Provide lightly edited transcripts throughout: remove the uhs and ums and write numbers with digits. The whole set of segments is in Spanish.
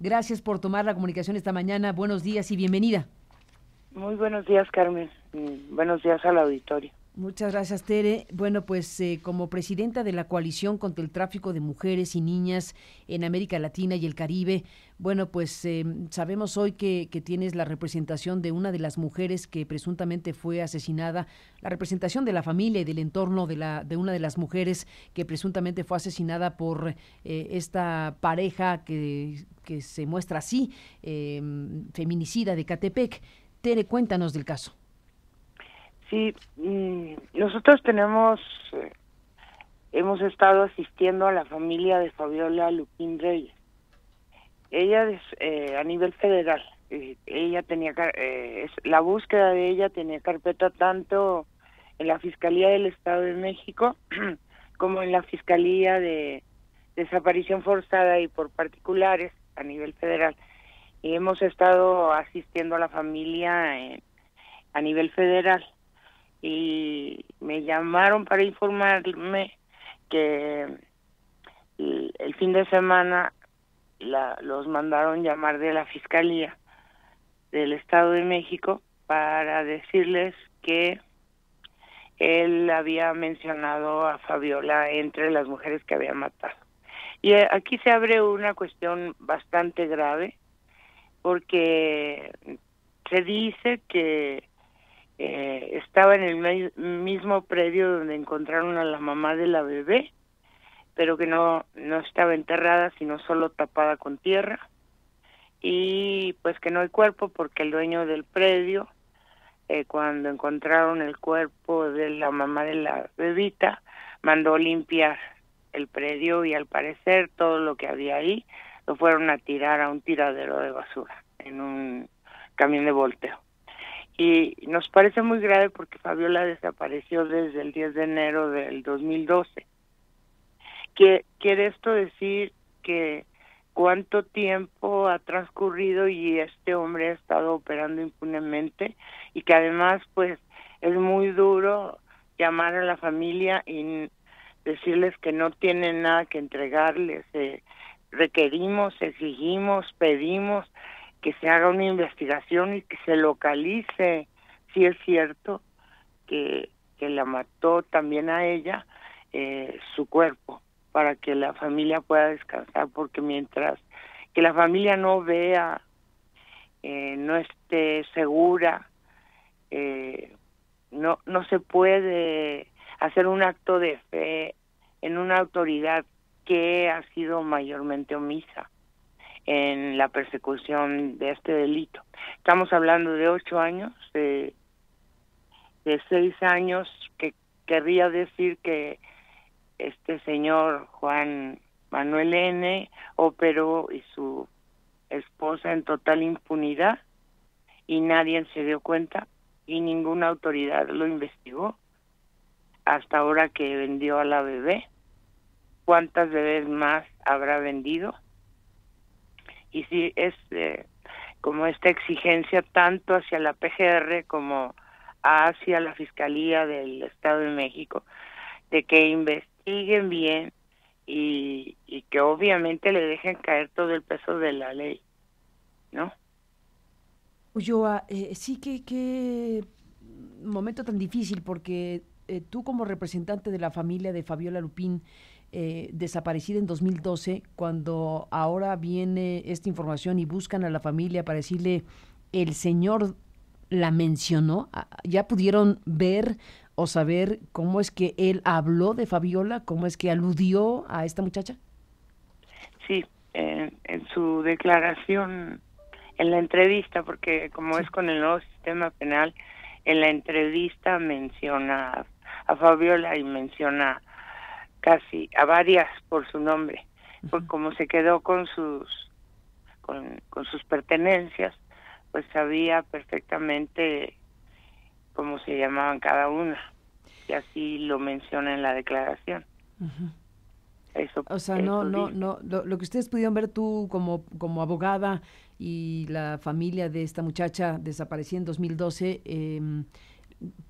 Gracias por tomar la comunicación esta mañana. Buenos días y bienvenida. Muy buenos días, Carmen. Buenos días al auditorio. Muchas gracias, Tere. Bueno, pues como presidenta de la Coalición contra el Tráfico de Mujeres y Niñas en América Latina y el Caribe, bueno, pues sabemos hoy que tienes la representación de una de las mujeres que presuntamente fue asesinada, la representación de la familia y del entorno de una de las mujeres que presuntamente fue asesinada por esta pareja que se muestra así, feminicida de Catepec. Tere, cuéntanos del caso. Sí, nosotros hemos estado asistiendo a la familia de Fabiola Lupín Reyes. Ella es a nivel federal. Ella tenía la búsqueda de ella tenía carpeta tanto en la Fiscalía del Estado de México como en la Fiscalía de Desaparición Forzada y por particulares a nivel federal. Y hemos estado asistiendo a la familia a nivel federal. Y me llamaron para informarme que el fin de semana los mandaron llamar de la Fiscalía del Estado de México para decirles que él había mencionado a Fabiola entre las mujeres que había matado. Y aquí se abre una cuestión bastante grave, porque se dice que estaba en el mismo predio donde encontraron a la mamá de la bebé, pero que no estaba enterrada, sino solo tapada con tierra, y pues que no hay cuerpo porque el dueño del predio, cuando encontraron el cuerpo de la mamá de la bebita, mandó limpiar el predio y al parecer todo lo que había ahí lo fueron a tirar a un tiradero de basura en un camión de volteo. Y nos parece muy grave porque Fabiola desapareció desde el 10 de enero del 2012. ¿Quiere esto decir que cuánto tiempo ha transcurrido y este hombre ha estado operando impunemente? Y que además, pues, es muy duro llamar a la familia y decirles que no tienen nada que entregarles. Requerimos, exigimos, pedimos que se haga una investigación y que se localice si es cierto que la mató también a ella, su cuerpo, para que la familia pueda descansar, porque mientras que la familia no vea, no esté segura, no se puede hacer un acto de fe en una autoridad que ha sido mayormente omisa en la persecución de este delito. Estamos hablando de 8 años, de 6 años, que querría decir que este señor Juan Manuel N. operó y su esposa en total impunidad y nadie se dio cuenta y ninguna autoridad lo investigó hasta ahora que vendió a la bebé. ¿Cuántas bebés más habrá vendido? Y sí, es como esta exigencia tanto hacia la PGR como hacia la Fiscalía del Estado de México, de que investiguen bien y que obviamente le dejen caer todo el peso de la ley, ¿no? Ulloa, sí que momento tan difícil, porque tú como representante de la familia de Fabiola Lupín, desaparecida en 2012, cuando ahora viene esta información y buscan a la familia para decirle, el señor la mencionó, ya pudieron ver o saber cómo es que él habló de Fabiola, cómo es que aludió a esta muchacha. Sí, en su declaración, en la entrevista, porque como Sí. es con el nuevo sistema penal, en la entrevista menciona a Fabiola y menciona casi a varias por su nombre, pues como se quedó con sus pertenencias, pues sabía perfectamente cómo se llamaban cada una, y así lo menciona en la declaración. O sea, Eso dice. lo que ustedes pudieron ver tú como abogada y la familia de esta muchacha desaparecida en 2012,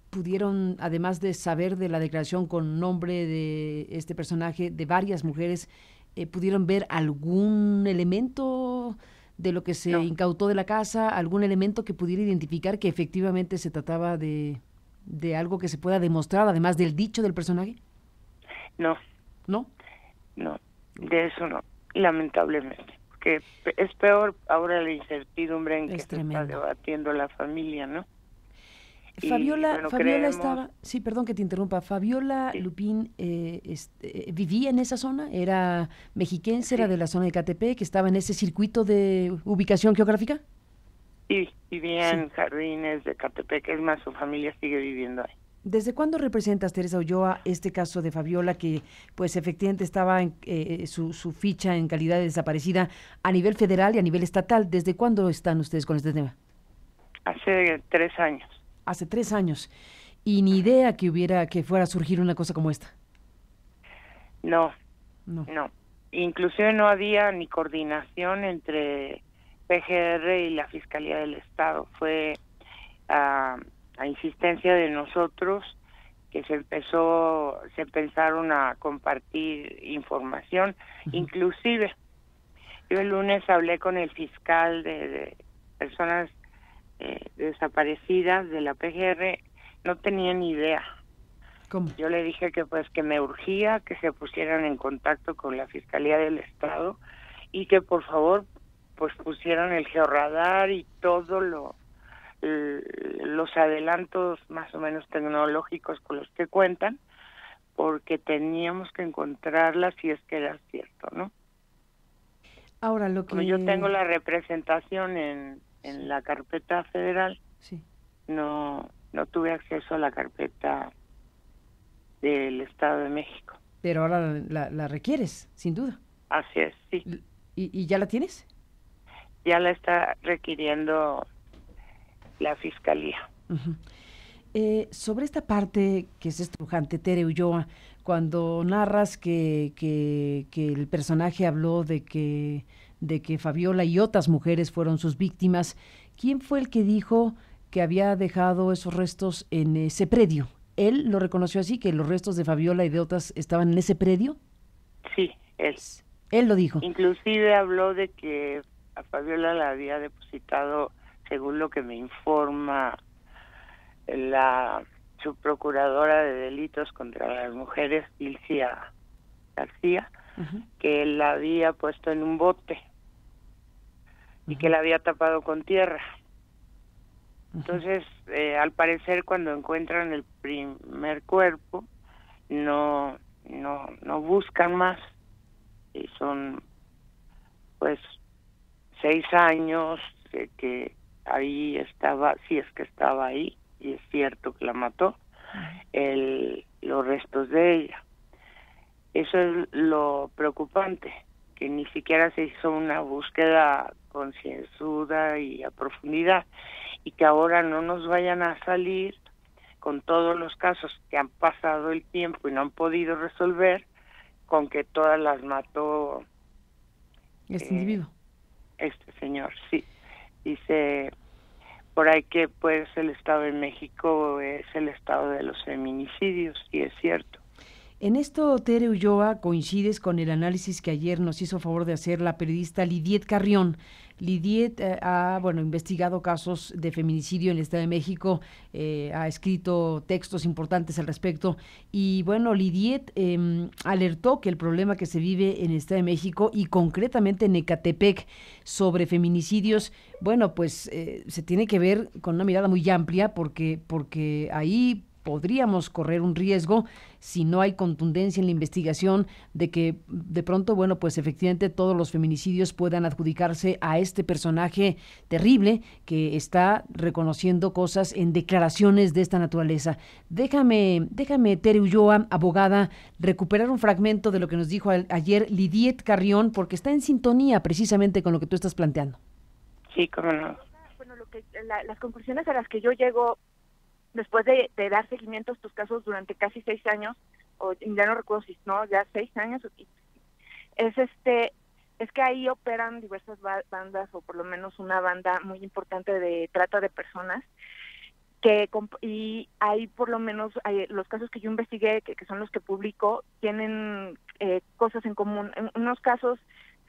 pudieron, además de saber de la declaración con nombre de este personaje, de varias mujeres, pudieron ver algún elemento de lo que se No, incautó de la casa, algún elemento que pudiera identificar que efectivamente se trataba de algo que se pueda demostrar, además del dicho del personaje? no, ¿No? no, de eso no, lamentablemente. Porque es peor ahora la incertidumbre en que Es se está tremendo. debatiendo la familia, ¿no? Y Fabiola, bueno, Fabiola creemos, estaba, sí, perdón que te interrumpa, Fabiola sí, Lupín vivía en esa zona, era mexiquense, era sí, de la zona de Catepec, estaba en ese circuito de ubicación geográfica. sí, vivía Sí. en Jardines de Catepec, es más, su familia sigue viviendo ahí. ¿Desde cuándo representas, Teresa Ulloa, este caso de Fabiola que pues efectivamente estaba en su ficha en calidad de desaparecida a nivel federal y a nivel estatal? ¿Desde cuándo están ustedes con este tema? Hace 3 años. Hace 3 años. Y ni idea que fuera a surgir una cosa como esta. No, No. no. Inclusive no había ni coordinación entre PGR y la Fiscalía del Estado. Fue a, a insistencia de nosotros que se empezaron a compartir información. Ujú. Inclusive, yo el lunes hablé con el fiscal de personas desaparecidas de la PGR, no tenía ni idea. ¿Cómo? Yo le dije que pues que me urgía que se pusieran en contacto con la Fiscalía del Estado y que por favor pues pusieran el georradar y los adelantos más o menos tecnológicos con los que cuentan, porque teníamos que encontrarla si es que era cierto, ¿no? Ahora lo Como yo que... tengo la representación Sí, en la carpeta federal, sí. no tuve acceso a la carpeta del Estado de México. Pero ahora la requieres, sin duda. Así es, sí. ¿Y ya la tienes? Ya la está requiriendo la Fiscalía. Ujú. Sobre esta parte que es estrujante, Tere Ulloa, cuando narras que el personaje habló de que Fabiola y otras mujeres fueron sus víctimas, ¿quién fue el que dijo que había dejado esos restos en ese predio? ¿Él lo reconoció así, que los restos de Fabiola y de otras estaban en ese predio? Sí, él. Él lo dijo. Inclusive habló de que a Fabiola la había depositado, según lo que me informa la subprocuradora de delitos contra las mujeres, Ilcia García, Ujú, que él la había puesto en un bote y que ujú, la había tapado con tierra. ujú. Entonces, al parecer, cuando encuentran el primer cuerpo, no buscan más. Y son, pues, 6 años de que ahí estaba, si es que estaba ahí, y es cierto que la mató, los restos de ella. Eso es lo preocupante, que ni siquiera se hizo una búsqueda concienzuda y a profundidad, y que ahora no nos vayan a salir con todos los casos que han pasado el tiempo y no han podido resolver, con que todas las mató Este eh, individuo. este señor. Sí, dice por ahí que pues el Estado de México es el estado de los feminicidios, y es cierto. En esto, Tere Ulloa, coincides con el análisis que ayer nos hizo favor de hacer la periodista Lidiet Carrión. Lidiet ha, bueno, investigado casos de feminicidio en el Estado de México, ha escrito textos importantes al respecto y, bueno, Lidiet alertó que el problema que se vive en el Estado de México y concretamente en Ecatepec sobre feminicidios, bueno, pues se tiene que ver con una mirada muy amplia porque ahí podríamos correr un riesgo si no hay contundencia en la investigación de que de pronto, bueno, pues efectivamente todos los feminicidios puedan adjudicarse a este personaje terrible que está reconociendo cosas en declaraciones de esta naturaleza. Déjame, Tere Ulloa, abogada, recuperar un fragmento de lo que nos dijo ayer Lidiet Carrión, porque está en sintonía precisamente con lo que tú estás planteando. Sí, cómo no. Bueno, las conclusiones a las que yo llego después de dar seguimiento a estos casos durante casi 6 años, o ya no recuerdo si no, ya 6 años, es es que ahí operan diversas bandas, o por lo menos una banda muy importante de trata de personas, y hay por lo menos los casos que yo investigué, que son los que publico, tienen cosas en común. En unos casos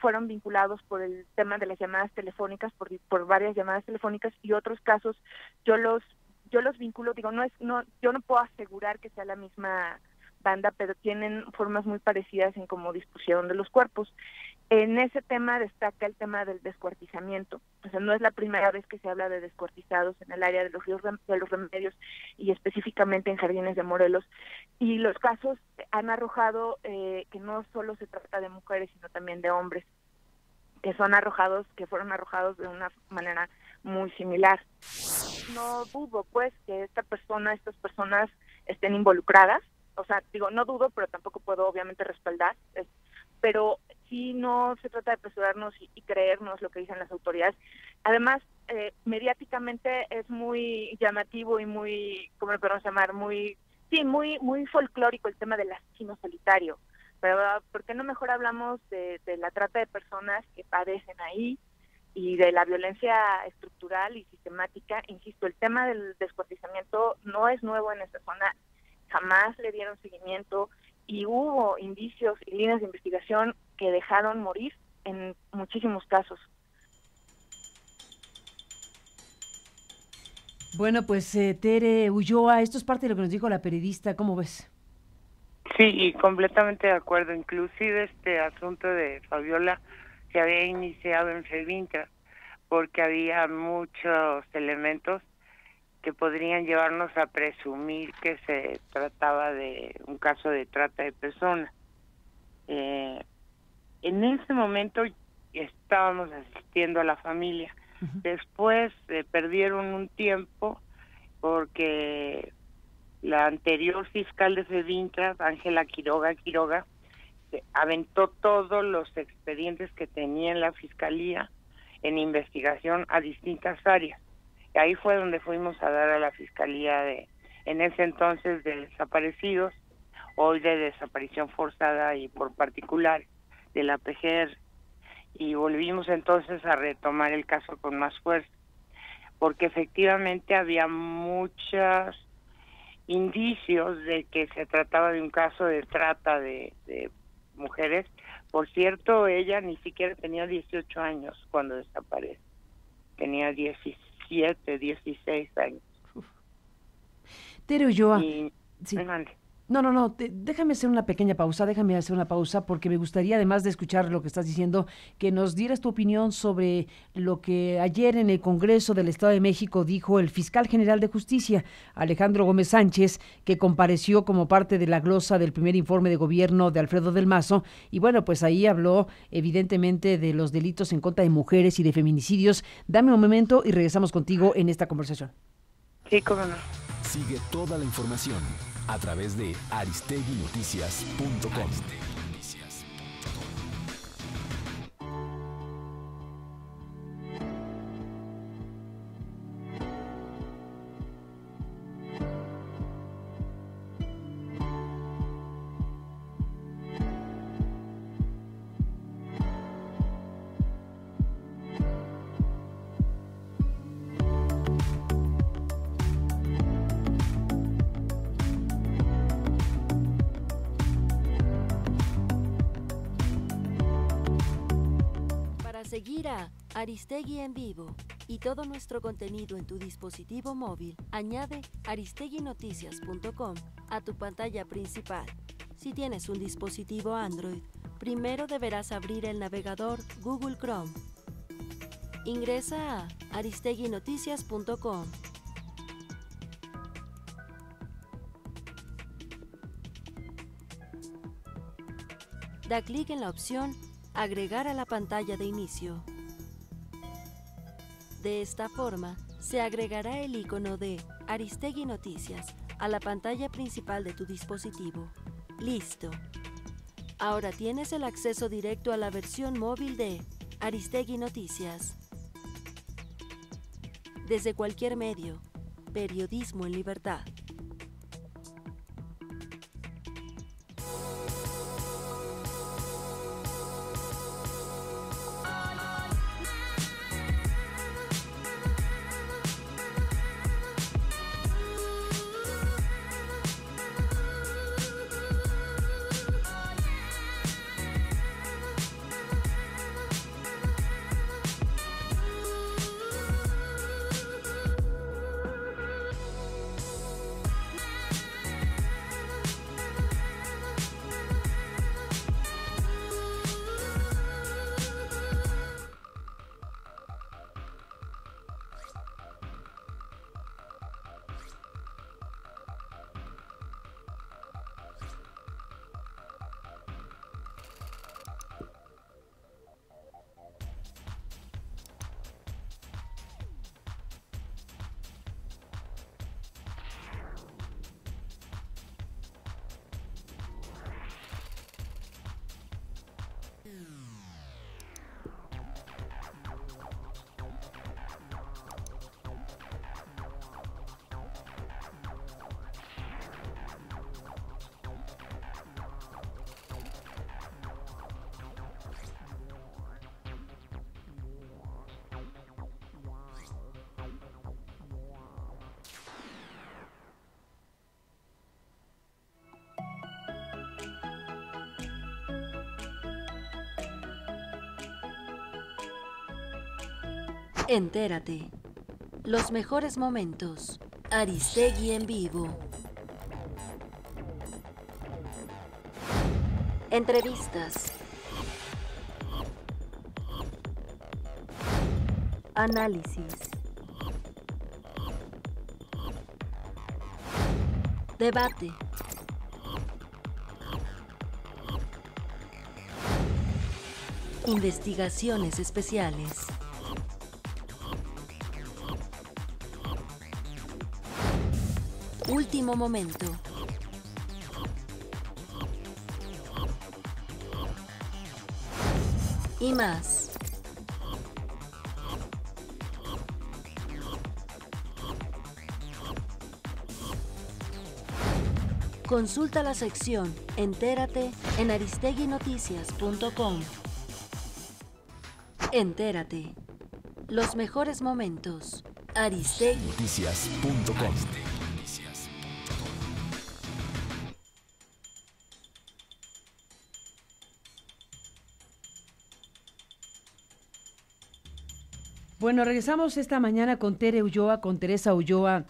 fueron vinculados por el tema de las llamadas telefónicas, por varias llamadas telefónicas, y otros casos yo los vinculo, digo, yo no puedo asegurar que sea la misma banda, pero tienen formas muy parecidas en cómo dispusieron de los cuerpos. En ese tema destaca el tema del descuartizamiento. O sea, no es la primera vez que se habla de descuartizados en el área de los ríos de los Remedios y específicamente en Jardines de Morelos. Y los casos han arrojado que no solo se trata de mujeres, sino también de hombres que fueron arrojados de una manera muy similar. No dudo, pues, que estas personas estén involucradas. O sea, digo, no dudo, pero tampoco puedo obviamente respaldar. Pero sí, no se trata de apresurarnos y creernos lo que dicen las autoridades. Además, mediáticamente es muy llamativo y muy, ¿cómo lo podemos llamar? Muy folclórico el tema del asesino solitario. Pero ¿por qué no mejor hablamos de la trata de personas que padecen ahí y de la violencia estructural y sistemática? Insisto, el tema del descuartizamiento no es nuevo en esta zona, jamás le dieron seguimiento y hubo indicios y líneas de investigación que dejaron morir en muchísimos casos. Bueno, pues Tere Ulloa, esto es parte de lo que nos dijo la periodista, ¿cómo ves? Sí, y completamente de acuerdo. Inclusive este asunto de Fabiola se había iniciado en FEDINTRA porque había muchos elementos que podrían llevarnos a presumir que se trataba de un caso de trata de personas. En ese momento estábamos asistiendo a la familia. Uh-huh. Después perdieron un tiempo porque la anterior fiscal de FEDINTRA, Ángela Quiroga, aventó todos los expedientes que tenía en la fiscalía en investigación a distintas áreas. Y ahí fue donde fuimos a dar a la fiscalía en ese entonces de desaparecidos, hoy de desaparición forzada y por particular de la PGR. Y volvimos entonces a retomar el caso con más fuerza, porque efectivamente había muchos indicios de que se trataba de un caso de trata de mujeres. Por cierto, ella ni siquiera tenía 18 años cuando desaparece, tenía 17, 16 años. Tere Ulloa. Sí. No, déjame hacer una pequeña pausa, porque me gustaría, además de escuchar lo que estás diciendo, que nos dieras tu opinión sobre lo que ayer en el Congreso del Estado de México dijo el fiscal general de Justicia, Alejandro Gómez Sánchez, que compareció como parte de la glosa del primer informe de gobierno de Alfredo del Mazo, y bueno, pues ahí habló evidentemente de los delitos en contra de mujeres y de feminicidios. Dame un momento y regresamos contigo en esta conversación. Sí, cómo no. Sigue toda la información a través de aristeguinoticias.com. Seguir a Aristegui en vivo y todo nuestro contenido en tu dispositivo móvil, añade aristeguinoticias.com a tu pantalla principal. Si tienes un dispositivo Android, primero deberás abrir el navegador Google Chrome. Ingresa a aristeguinoticias.com. Da clic en la opción Agregar a la pantalla de inicio. De esta forma, se agregará el icono de Aristegui Noticias a la pantalla principal de tu dispositivo. ¡Listo! Ahora tienes el acceso directo a la versión móvil de Aristegui Noticias. Desde cualquier medio, periodismo en libertad. Entérate. Los mejores momentos. Aristegui en vivo. Entrevistas. Análisis. Debate. Investigaciones especiales. Último momento. Y más. Consulta la sección Entérate en aristeguinoticias.com. Entérate. Los mejores momentos. Aristeguinoticias.com. Bueno, regresamos esta mañana con Teresa Ulloa,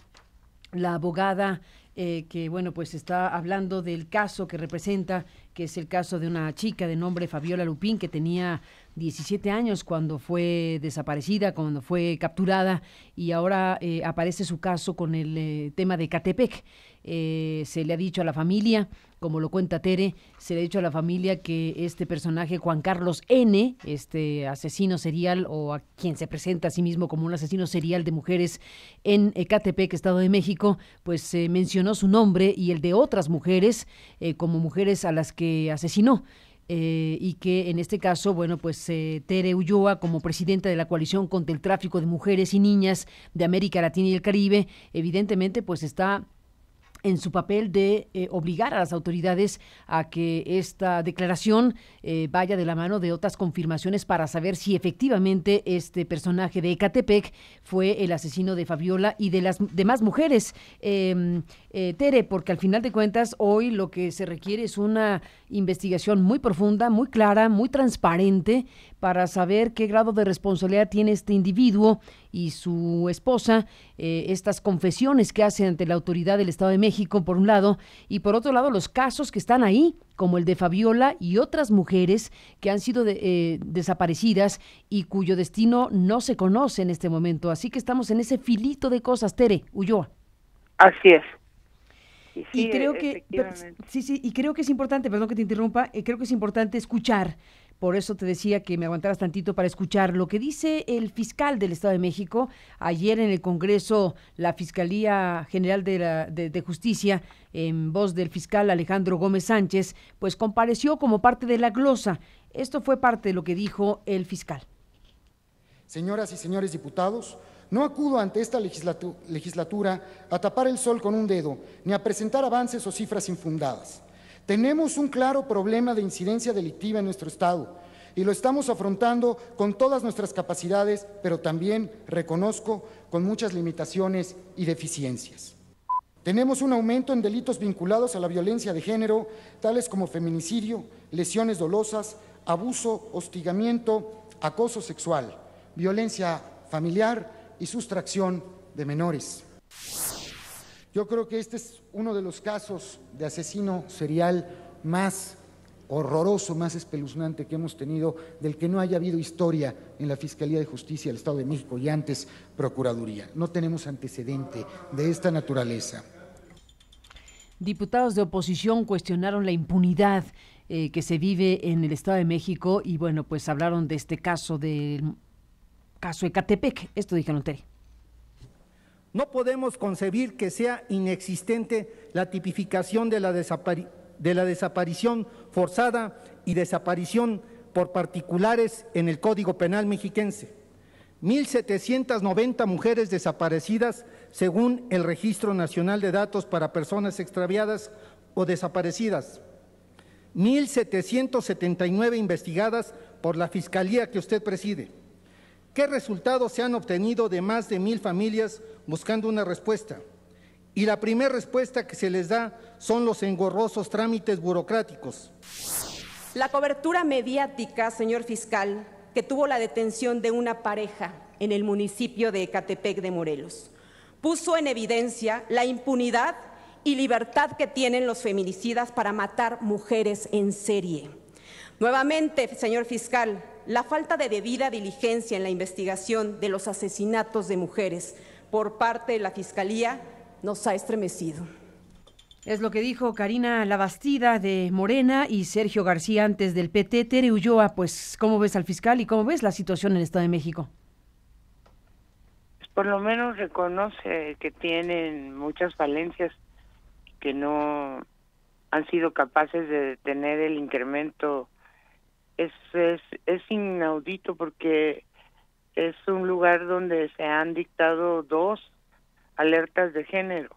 la abogada que, bueno, pues está hablando del caso que representa, que es el caso de una chica de nombre Fabiola Lupín, que tenía 17 años cuando fue desaparecida, cuando fue capturada, y ahora aparece su caso con el tema de Ecatepec. Se le ha dicho a la familia, como lo cuenta Tere, se le ha dicho a la familia que este personaje, Juan Carlos N., este asesino serial, o a quien se presenta a sí mismo como un asesino serial de mujeres en Ecatepec, Estado de México, pues mencionó su nombre y el de otras mujeres como mujeres a las que asesinó. Y que en este caso, bueno, pues Tere Ulloa, como presidenta de la Coalición contra el Tráfico de Mujeres y Niñas de América Latina y el Caribe, evidentemente pues está en su papel de obligar a las autoridades a que esta declaración vaya de la mano de otras confirmaciones para saber si efectivamente este personaje de Ecatepec fue el asesino de Fabiola y de las demás mujeres. Tere, porque al final de cuentas hoy lo que se requiere es una investigación muy profunda, muy clara, muy transparente para saber qué grado de responsabilidad tiene este individuo y su esposa, estas confesiones que hace ante la autoridad del Estado de México, por un lado, y por otro lado los casos que están ahí, como el de Fabiola y otras mujeres que han sido desaparecidas y cuyo destino no se conoce en este momento. Así que estamos en ese filito de cosas, Tere Ulloa. Así es. Y creo que y creo que es importante, perdón que te interrumpa, creo que es importante escuchar, por eso te decía que me aguantaras tantito para escuchar lo que dice el fiscal del Estado de México. Ayer en el Congreso, la Fiscalía General de Justicia, en voz del fiscal Alejandro Gómez Sánchez, pues compareció como parte de la glosa. Esto fue parte de lo que dijo el fiscal. Señoras y señores diputados, no acudo ante esta legislatura a tapar el sol con un dedo, ni a presentar avances o cifras infundadas. Tenemos un claro problema de incidencia delictiva en nuestro Estado y lo estamos afrontando con todas nuestras capacidades, pero también, reconozco, con muchas limitaciones y deficiencias. Tenemos un aumento en delitos vinculados a la violencia de género, tales como feminicidio, lesiones dolosas, abuso, hostigamiento, acoso sexual, violencia familiar y sustracción de menores. Yo creo que este es uno de los casos de asesino serial más horroroso, más espeluznante que hemos tenido, del que no haya habido historia en la Fiscalía de Justicia del Estado de México y antes Procuraduría. No tenemos antecedente de esta naturaleza. Diputados de oposición cuestionaron la impunidad que se vive en el Estado de México y bueno, pues hablaron de este caso del caso Ecatepec. Esto dijeron, Tere. No podemos concebir que sea inexistente la tipificación de la desaparición forzada y desaparición por particulares en el Código Penal mexiquense. 1,790 mujeres desaparecidas según el Registro Nacional de Datos para Personas Extraviadas o Desaparecidas. 1,779 investigadas por la Fiscalía que usted preside. ¿Qué resultados se han obtenido de más de 1,000 familias buscando una respuesta? Y la primera respuesta que se les da son los engorrosos trámites burocráticos. La cobertura mediática, señor fiscal, que tuvo la detención de una pareja en el municipio de Ecatepec de Morelos. Puso en evidencia la impunidad y libertad que tienen los feminicidas para matar mujeres en serie. Nuevamente, señor fiscal, la falta de debida diligencia en la investigación de los asesinatos de mujeres por parte de la Fiscalía nos ha estremecido. Es lo que dijo Karina Labastida de Morena y Sergio García antes del PT. Tere Ulloa, pues, ¿cómo ves al fiscal y cómo ves la situación en el Estado de México? Por lo menos reconoce que tienen muchas falencias, que no han sido capaces de detener el incremento. Es inaudito porque es un lugar donde se han dictado 2 alertas de género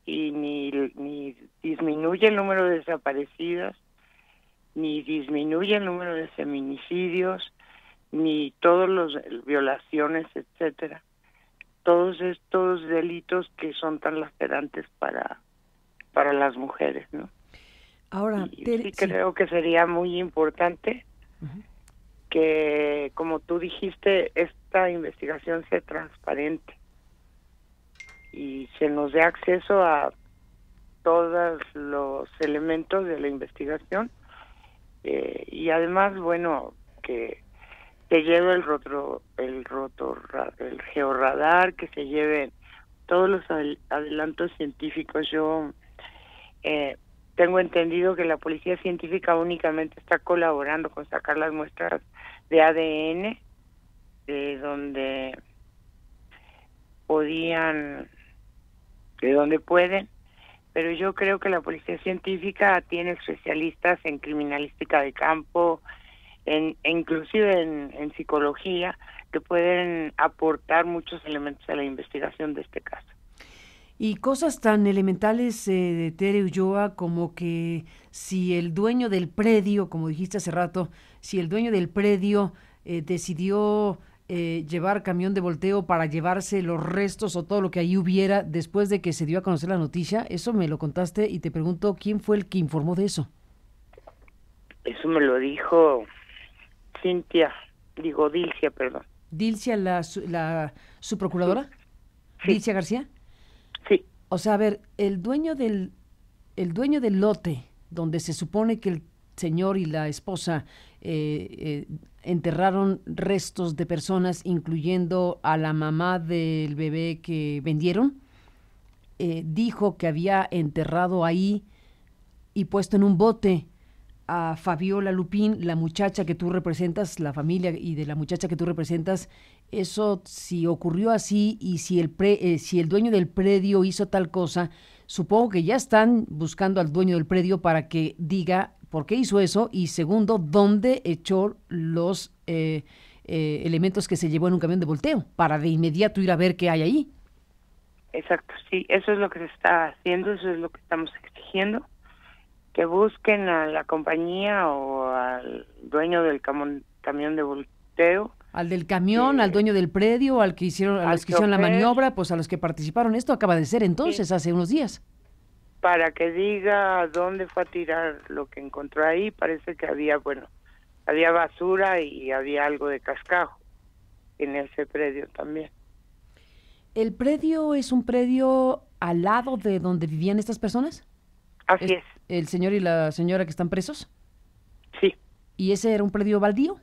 y ni disminuye el número de desaparecidas, ni disminuye el número de feminicidios, ni todos los violaciones, etcétera. Todos estos delitos que son tan lacerantes para las mujeres, ¿no? Ahora, sí creo que sería muy importante que, como tú dijiste, esta investigación sea transparente y se nos dé acceso a todos los elementos de la investigación y además, bueno, que se lleve el georradar, que se lleven todos los adelantos científicos. Yo tengo entendido que la policía científica únicamente está colaborando con sacar las muestras de ADN de donde pueden, pero yo creo que la policía científica tiene especialistas en criminalística de campo, inclusive en psicología, que pueden aportar muchos elementos a la investigación de este caso. Y cosas tan elementales de Tere Ulloa como que si el dueño del predio, como dijiste hace rato, si el dueño del predio decidió llevar camión de volteo para llevarse los restos o todo lo que ahí hubiera después de que se dio a conocer la noticia, eso me lo contaste y te pregunto, ¿quién fue el que informó de eso? Eso me lo dijo Dilcia, perdón. ¿Dilcia, su procuradora? Sí. ¿Dilcia García? Sí. O sea, a ver, el dueño del lote donde se supone que el señor y la esposa enterraron restos de personas, incluyendo a la mamá del bebé que vendieron, dijo que había enterrado ahí y puesto en un bote a Fabiola Lupín, la muchacha que tú representas, la familia y de la muchacha que tú representas. Eso, si ocurrió así y si el dueño del predio hizo tal cosa, supongo que ya están buscando al dueño del predio para que diga por qué hizo eso y segundo, dónde echó los elementos que se llevó en un camión de volteo, para de inmediato ir a ver qué hay ahí. Exacto, sí, eso es lo que se está haciendo, eso es lo que estamos exigiendo, que busquen a la compañía o al dueño del camión de volteo. Al del camión, al dueño del predio, a los que hicieron la maniobra, pues a los que participaron. Esto acaba de ser entonces, sí, hace unos días. Para que diga dónde fue a tirar lo que encontró ahí. Parece que había basura y había algo de cascajo en ese predio también. ¿El predio es un predio al lado de donde vivían estas personas? Así es. ¿El señor y la señora que están presos? Sí. ¿Y ese era un predio baldío?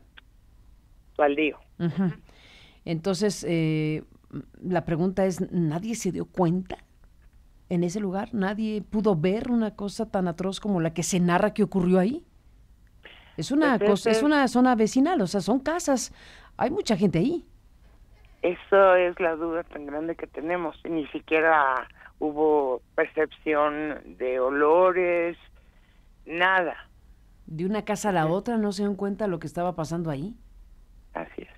Baldío. Uh-huh. Entonces, la pregunta es, ¿nadie se dio cuenta en ese lugar? ¿Nadie pudo ver una cosa tan atroz como la que se narra que ocurrió ahí? Es una zona vecinal, o sea, son casas, hay mucha gente ahí. Eso es la duda tan grande que tenemos, ni siquiera hubo percepción de olores, nada. De una casa a la otra no se dan cuenta lo que estaba pasando ahí. Así es.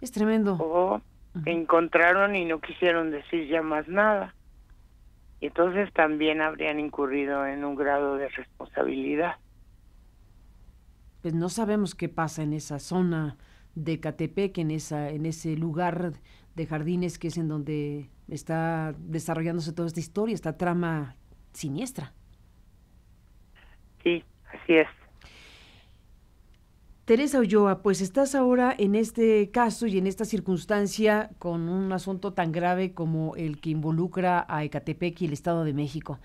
Es tremendo. O encontraron y no quisieron decir ya más nada. Y entonces también habrían incurrido en un grado de responsabilidad. Pues no sabemos qué pasa en esa zona de Ecatepec, en ese lugar de jardines que es en donde está desarrollándose toda esta historia, esta trama siniestra. Sí, así es. Teresa Ulloa, pues estás ahora en este caso y en esta circunstancia con un asunto tan grave como el que involucra a Ecatepec y el Estado de México.